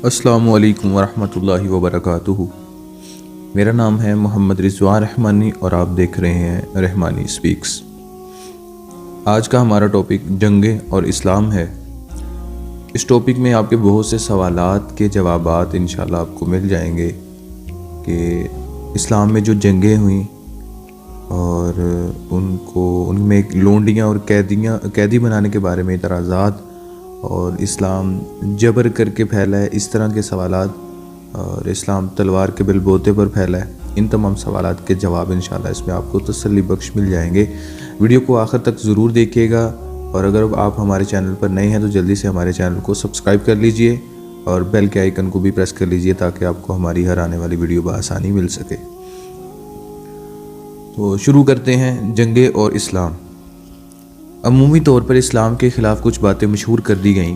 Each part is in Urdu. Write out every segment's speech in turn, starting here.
السلام علیکم ورحمۃ اللہ وبرکاتہ۔ میرا نام ہے محمد رضوان رحمانی اور آپ دیکھ رہے ہیں رحمانی سپیکس۔ آج کا ہمارا ٹاپک جنگیں اور اسلام ہے۔ اس ٹاپک میں آپ کے بہت سے سوالات کے جوابات انشاءاللہ آپ کو مل جائیں گے کہ اسلام میں جو جنگیں ہوئیں اور ان میں لونڈیاں اور قیدی بنانے کے بارے میں اعتراضات، اور اسلام جبر کر کے پھیلا ہے، اس طرح کے سوالات، اور اسلام تلوار کے بل بوتے پر پھیلا ہے، ان تمام سوالات کے جواب انشاءاللہ اس میں آپ کو تسلی بخش مل جائیں گے۔ ویڈیو کو آخر تک ضرور دیکھیے گا، اور اگر آپ ہمارے چینل پر نئے ہیں تو جلدی سے ہمارے چینل کو سبسکرائب کر لیجئے اور بیل کے آئیکن کو بھی پریس کر لیجئے تاکہ آپ کو ہماری ہر آنے والی ویڈیو بآسانی مل سکے۔ تو شروع کرتے ہیں جنگیں اور اسلام۔ عمومی طور پر اسلام کے خلاف کچھ باتیں مشہور کر دی گئیں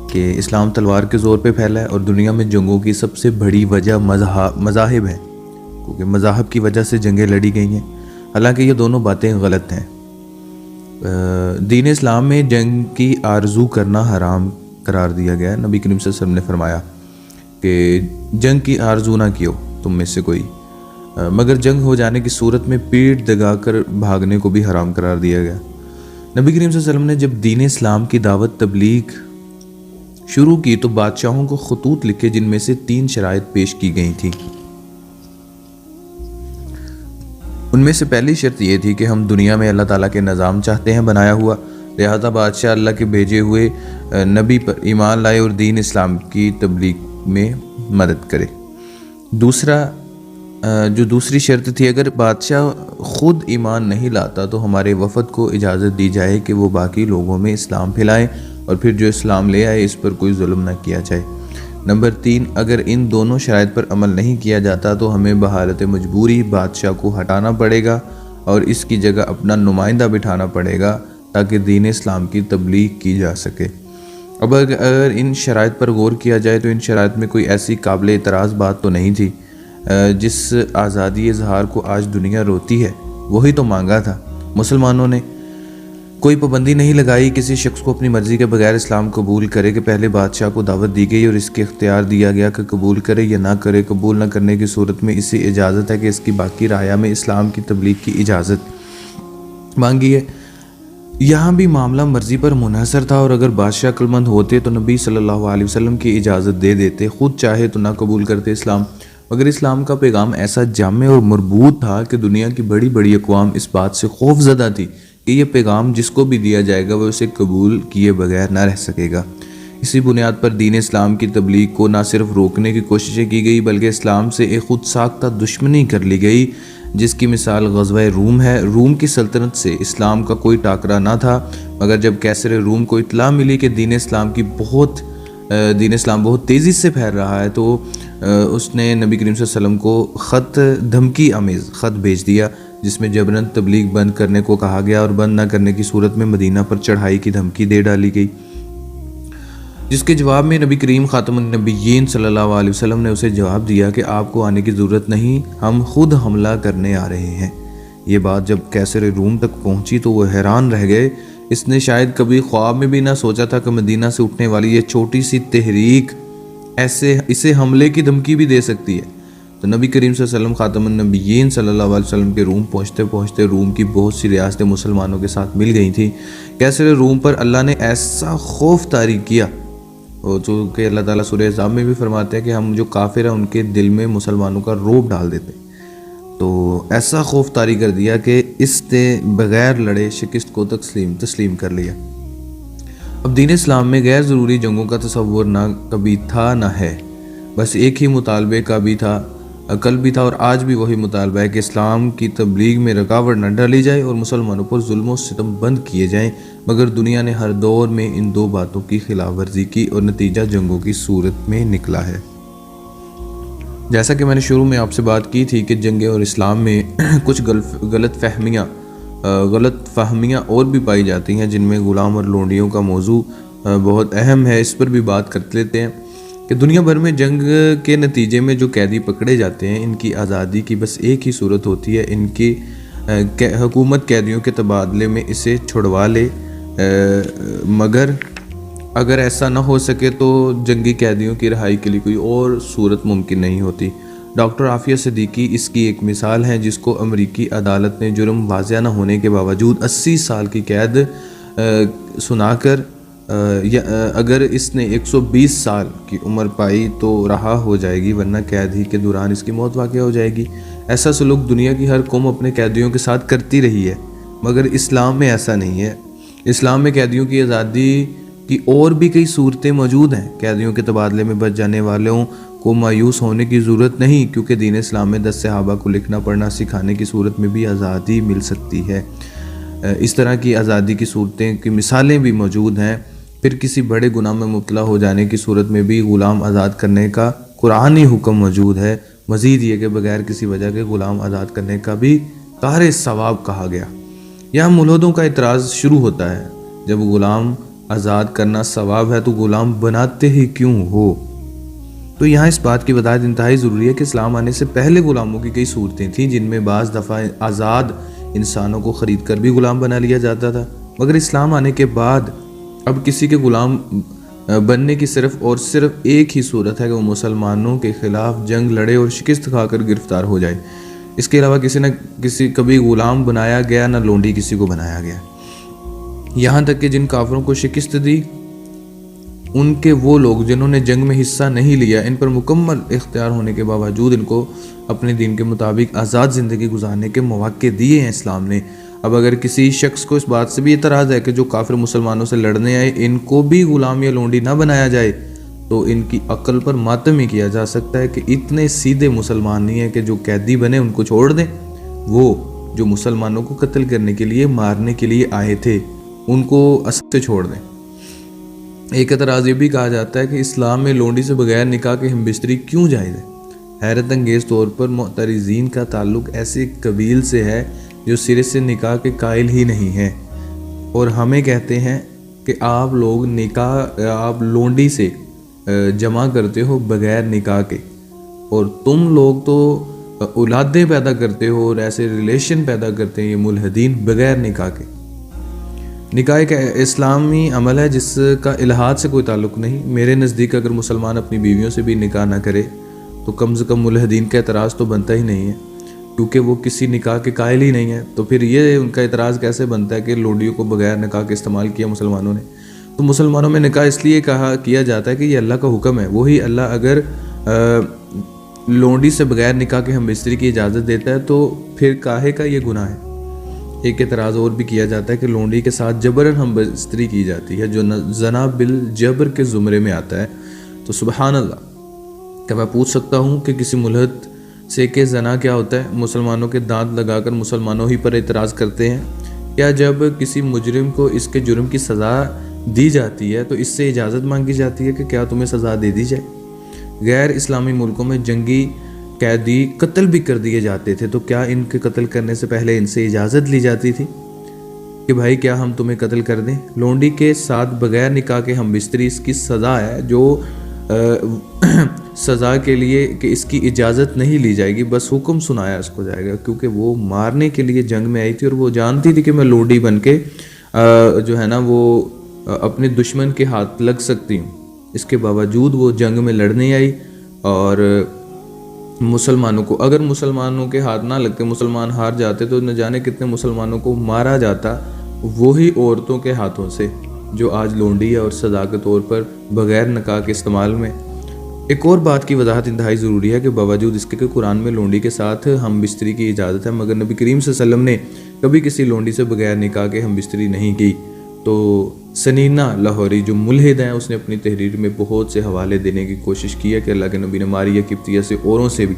کہ اسلام تلوار کے زور پہ پھیلا ہے اور دنیا میں جنگوں کی سب سے بڑی وجہ مذاہب ہے، کیونکہ مذاہب کی وجہ سے جنگیں لڑی گئی ہیں۔ حالانکہ یہ دونوں باتیں غلط ہیں۔ دین اسلام میں جنگ کی آرزو کرنا حرام قرار دیا گیا ہے۔ نبی کریم صلی اللہ علیہ وسلم نے فرمایا کہ جنگ کی آرزو نہ کیو تم میں سے کوئی، مگر جنگ ہو جانے کی صورت میں پیٹھ دگا کر بھاگنے کو بھی حرام قرار دیا گیا۔ نبی کریم صلی اللہ علیہ وسلم نے جب دین اسلام کی دعوت تبلیغ شروع کی تو بادشاہوں کو خطوط لکھے جن میں سے 3 شرائط پیش کی گئی تھیں۔ ان میں سے پہلی شرط یہ تھی کہ ہم دنیا میں اللہ تعالیٰ کے نظام چاہتے ہیں بنایا ہوا، لہذا بادشاہ اللہ کے بھیجے ہوئے نبی پر ایمان لائے اور دین اسلام کی تبلیغ میں مدد کرے۔ دوسری شرط تھی، اگر بادشاہ خود ایمان نہیں لاتا تو ہمارے وفد کو اجازت دی جائے کہ وہ باقی لوگوں میں اسلام پھیلائیں اور پھر جو اسلام لے آئے اس پر کوئی ظلم نہ کیا جائے۔ نمبر 3، اگر ان دونوں شرائط پر عمل نہیں کیا جاتا تو ہمیں بحالت مجبوری بادشاہ کو ہٹانا پڑے گا اور اس کی جگہ اپنا نمائندہ بٹھانا پڑے گا تاکہ دین اسلام کی تبلیغ کی جا سکے۔ اب اگر ان شرائط پر غور کیا جائے تو ان شرائط میں کوئی ایسی قابل اعتراض بات تو نہیں تھی۔ جس آزادی اظہار کو آج دنیا روتی ہے وہی تو مانگا تھا۔ مسلمانوں نے کوئی پابندی نہیں لگائی کسی شخص کو اپنی مرضی کے بغیر اسلام قبول کرے کہ پہلے بادشاہ کو دعوت دی گئی اور اس کے اختیار دیا گیا کہ قبول کرے یا نہ کرے۔ قبول نہ کرنے کی صورت میں اسے اجازت ہے کہ اس کی باقی رعایا میں اسلام کی تبلیغ کی اجازت مانگی ہے۔ یہاں بھی معاملہ مرضی پر منحصر تھا، اور اگر بادشاہ عقل مند ہوتے تو نبی صلی اللہ علیہ وسلم کی اجازت دے دیتے، خود چاہے تو نہ قبول کرتے اسلام۔ مگر اسلام کا پیغام ایسا جامع اور مربوط تھا کہ دنیا کی بڑی بڑی اقوام اس بات سے خوف زدہ تھی کہ یہ پیغام جس کو بھی دیا جائے گا وہ اسے قبول کیے بغیر نہ رہ سکے گا۔ اسی بنیاد پر دین اسلام کی تبلیغ کو نہ صرف روکنے کی کوششیں کی گئی بلکہ اسلام سے ایک خود ساختہ دشمنی کر لی گئی، جس کی مثال غزوہ روم ہے۔ روم کی سلطنت سے اسلام کا کوئی ٹاکرا نہ تھا، مگر جب قیصر روم کو اطلاع ملی کہ دین اسلام بہت تیزی سے پھیل رہا ہے تو اس نے نبی کریم صلی اللہ علیہ وسلم کو دھمکی آمیز خط بھیج دیا، جس میں جبراً تبلیغ بند کرنے کو کہا گیا اور بند نہ کرنے کی صورت میں مدینہ پر چڑھائی کی دھمکی دے ڈالی گئی، جس کے جواب میں نبی کریم خاتم النبیین صلی اللہ علیہ وسلم نے اسے جواب دیا کہ آپ کو آنے کی ضرورت نہیں، ہم خود حملہ کرنے آ رہے ہیں۔ یہ بات جب قیصر روم تک پہنچی تو وہ حیران رہ گئے۔ اس نے شاید کبھی خواب میں بھی نہ سوچا تھا کہ مدینہ سے اٹھنے والی یہ چھوٹی سی تحریک اسے حملے کی دھمکی بھی دے سکتی ہے۔ تو نبی کریم صلی اللہ علیہ وسلم خاتم النبیین صلی اللہ علیہ وسلم کے روم پہنچتے روم کی بہت سی ریاستیں مسلمانوں کے ساتھ مل گئی تھیں۔ قیصر روم پر اللہ نے ایسا خوف طاری کیا، جو کہ اللہ تعالیٰ سورہ احزاب میں بھی فرماتے ہیں کہ ہم جو کافر ہیں ان کے دل میں مسلمانوں کا رعب ڈال دیتے، تو ایسا خوف طاری کر دیا کہ اس نے بغیر لڑے شکست کو تسلیم کر لیا۔ اب دین اسلام میں غیر ضروری جنگوں کا تصور نہ کبھی تھا نہ ہے، بس ایک ہی مطالبے کا بھی تھا، عقل بھی تھا، اور آج بھی وہی مطالبہ ہے کہ اسلام کی تبلیغ میں رکاوٹ نہ ڈالی جائے اور مسلمانوں پر ظلم و ستم بند کیے جائیں۔ مگر دنیا نے ہر دور میں ان 2 باتوں کی خلاف ورزی کی اور نتیجہ جنگوں کی صورت میں نکلا ہے۔ جیسا کہ میں نے شروع میں آپ سے بات کی تھی کہ جنگیں اور اسلام میں کچھ غلط فہمیاں اور بھی پائی جاتی ہیں، جن میں غلام اور لونڈیوں کا موضوع بہت اہم ہے۔ اس پر بھی بات کر لیتے ہیں کہ دنیا بھر میں جنگ کے نتیجے میں جو قیدی پکڑے جاتے ہیں ان کی آزادی کی بس ایک ہی صورت ہوتی ہے، ان کی حکومت قیدیوں کے تبادلے میں اسے چھڑوا لے، مگر اگر ایسا نہ ہو سکے تو جنگی قیدیوں کی رہائی کے لیے کوئی اور صورت ممکن نہیں ہوتی۔ ڈاکٹر عافیہ صدیقی اس کی ایک مثال ہیں، جس کو امریکی عدالت نے جرم واضح نہ ہونے کے باوجود 80 سال کی قید سنا کر اگر اس نے 120 سال کی عمر پائی تو رہا ہو جائے گی، ورنہ قید ہی کے دوران اس کی موت واقع ہو جائے گی۔ ایسا سلوک دنیا کی ہر قوم اپنے قیدیوں کے ساتھ کرتی رہی ہے، مگر اسلام میں ایسا نہیں ہے۔ اسلام میں قیدیوں کی آزادی کی اور بھی کئی صورتیں موجود ہیں۔ قیدیوں کے تبادلے میں بچ جانے والوں کو مایوس ہونے کی ضرورت نہیں، کیونکہ دین اسلام میں 10 صحابہ کو لکھنا پڑھنا سکھانے کی صورت میں بھی آزادی مل سکتی ہے۔ اس طرح کی آزادی کی صورتیں کی مثالیں بھی موجود ہیں۔ پھر کسی بڑے گناہ میں مبتلا ہو جانے کی صورت میں بھی غلام آزاد کرنے کا قرآنی حکم موجود ہے۔ مزید یہ کہ بغیر کسی وجہ کے غلام آزاد کرنے کا بھی طاہر ثواب کہا گیا۔ یہاں ملحدوں کا اعتراض شروع ہوتا ہے، جب غلام آزاد کرنا ثواب ہے تو غلام بناتے ہی کیوں ہو؟ تو یہاں اس بات کی وضاحت انتہائی ضروری ہے کہ اسلام آنے سے پہلے غلاموں کی کئی صورتیں تھیں، جن میں بعض دفعہ آزاد انسانوں کو خرید کر بھی غلام بنا لیا جاتا تھا، مگر اسلام آنے کے بعد اب کسی کے غلام بننے کی صرف اور صرف ایک ہی صورت ہے کہ وہ مسلمانوں کے خلاف جنگ لڑے اور شکست کھا کر گرفتار ہو جائے۔ اس کے علاوہ کسی نہ کسی کبھی غلام بنایا گیا، نہ لونڈی کسی کو بنایا گیا۔ یہاں تک کہ جن کافروں کو شکست دی، ان کے وہ لوگ جنہوں نے جنگ میں حصہ نہیں لیا، ان پر مکمل اختیار ہونے کے باوجود ان کو اپنے دین کے مطابق آزاد زندگی گزارنے کے مواقع دیے ہیں اسلام نے۔ اب اگر کسی شخص کو اس بات سے بھی اعتراض ہے کہ جو کافر مسلمانوں سے لڑنے آئے ان کو بھی غلام یا لونڈی نہ بنایا جائے، تو ان کی عقل پر ماتم ہی کیا جا سکتا ہے کہ اتنے سیدھے مسلمان نہیں ہیں کہ جو قیدی بنے ان کو چھوڑ دیں۔ وہ جو مسلمانوں کو قتل کرنے کے لیے، مارنے کے لیے آئے تھے، ان کو اصل سے چھوڑ دیں۔ ایک اعتراض یہ بھی کہا جاتا ہے کہ اسلام میں لونڈی سے بغیر نکاح کے ہم بستری کیوں جائز ہے؟ حیرت انگیز طور پر معترضین کا تعلق ایسے قبیل سے ہے جو سرے سے نکاح کے قائل ہی نہیں ہے، اور ہمیں کہتے ہیں کہ آپ لوگ نکاح آپ لونڈی سے جمع کرتے ہو بغیر نکاح کے، اور تم لوگ تو اولادیں پیدا کرتے ہو اور ایسے ریلیشن پیدا کرتے ہیں یہ ملحدین بغیر نکاح کے۔ نکاح ایک اسلامی عمل ہے جس کا الحاد سے کوئی تعلق نہیں۔ میرے نزدیک اگر مسلمان اپنی بیویوں سے بھی نکاح نہ کرے تو کم سے کم ملحدین کا اعتراض تو بنتا ہی نہیں ہے، کیونکہ وہ کسی نکاح کے قائل ہی نہیں ہے۔ تو پھر یہ ان کا اعتراض کیسے بنتا ہے کہ لونڈیوں کو بغیر نکاح کے استعمال کیا مسلمانوں نے؟ تو مسلمانوں میں نکاح اس لیے کیا جاتا ہے کہ یہ اللہ کا حکم ہے۔ وہی اللہ اگر لونڈی سے بغیر نکاح کے ہم بستری کی اجازت دیتا ہے تو پھر کاہے کا یہ گناہ ہے؟ ایک اعتراض اور بھی کیا جاتا ہے کہ لونڈی کے ساتھ جبراً ہم بستری کی جاتی ہے، جو زنا بالجبر کے زمرے میں آتا ہے۔ تو سبحان اللہ، کیا میں پوچھ سکتا ہوں کہ کسی ملحد سے کہ زنا کیا ہوتا ہے؟ مسلمانوں کے دانت لگا کر مسلمانوں ہی پر اعتراض کرتے ہیں۔ کیا جب کسی مجرم کو اس کے جرم کی سزا دی جاتی ہے تو اس سے اجازت مانگی جاتی ہے کہ کیا تمہیں سزا دے دی جائے؟ غیر اسلامی ملکوں میں جنگی قیدی قتل بھی کر دیے جاتے تھے، تو کیا ان کے قتل کرنے سے پہلے ان سے اجازت لی جاتی تھی کہ بھائی کیا ہم تمہیں قتل کر دیں؟ لونڈی کے ساتھ بغیر نکاح کے ہم بستری اس کی سزا ہے، جو سزا کے لیے کہ اس کی اجازت نہیں لی جائے گی، بس حکم سنایا اس کو جائے گا، کیونکہ وہ مارنے کے لیے جنگ میں آئی تھی اور وہ جانتی تھی کہ میں لونڈی بن کے جو ہے نا وہ اپنے دشمن کے ہاتھ لگ سکتی ہوں۔ اس کے باوجود وہ جنگ میں لڑنے آئی، اور مسلمانوں کو اگر مسلمانوں کے ہاتھ نہ لگتے، مسلمان ہار جاتے، تو نہ جانے کتنے مسلمانوں کو مارا جاتا، وہی عورتوں کے ہاتھوں سے جو آج لونڈی ہے اور سزا کے طور پر بغیر نکاح کے استعمال میں۔ ایک اور بات کی وضاحت انتہائی ضروری ہے کہ باوجود اس کے کہ قرآن میں لونڈی کے ساتھ ہم بستری کی اجازت ہے، مگر نبی کریم صلی اللہ علیہ وسلم نے کبھی کسی لونڈی سے بغیر نکاح کے ہم بستری نہیں کی۔ تو سنینا لاہوری جو ملحد ہیں، اس نے اپنی تحریر میں بہت سے حوالے دینے کی کوشش کی ہے کہ اللہ کے نبی نے ماریہ قبطیہ سے اوروں سے بھی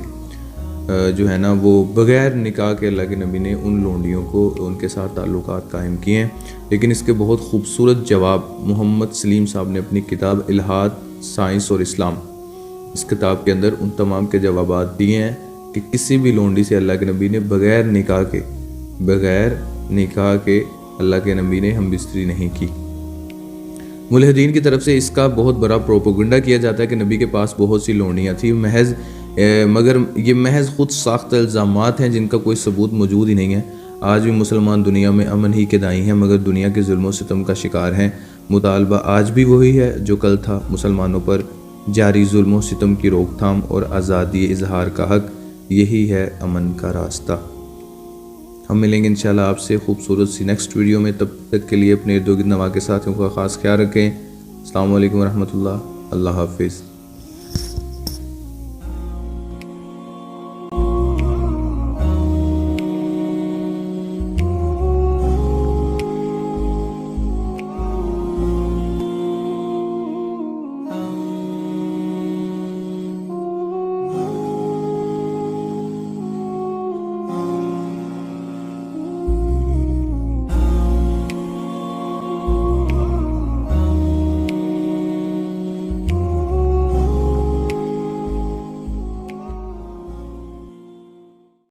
جو ہے نا وہ بغیر نکاح کے اللہ کے نبی نے ان لونڈیوں کو ان کے ساتھ تعلقات قائم کیے ہیں۔ لیکن اس کے بہت خوبصورت جواب محمد سلیم صاحب نے اپنی کتاب الحاد، سائنس اور اسلام، اس کتاب کے اندر ان تمام کے جوابات دیے ہیں کہ کسی بھی لونڈی سے اللہ کے نبی نے بغیر نکاح کے اللہ کے نبی نے ہم بستری نہیں کی۔ ملحدین کی طرف سے اس کا بہت بڑا پروپیگنڈا کیا جاتا ہے کہ نبی کے پاس بہت سی لونڈیاں تھیں، مگر یہ محض خود ساختہ الزامات ہیں جن کا کوئی ثبوت موجود ہی نہیں ہے۔ آج بھی مسلمان دنیا میں امن ہی کے دائی ہیں، مگر دنیا کے ظلم و ستم کا شکار ہیں۔ مطالبہ آج بھی وہی ہے جو کل تھا، مسلمانوں پر جاری ظلم و ستم کی روک تھام اور آزادی اظہار کا حق، یہی ہے امن کا راستہ۔ ہم ملیں گے انشاءاللہ آپ سے خوبصورت سی نیکسٹ ویڈیو میں، تب تک کے لیے اپنے ارد گرد نواں کے ساتھیوں کا خاص خیال رکھیں۔ السلام علیکم ورحمۃ اللہ، اللہ حافظ۔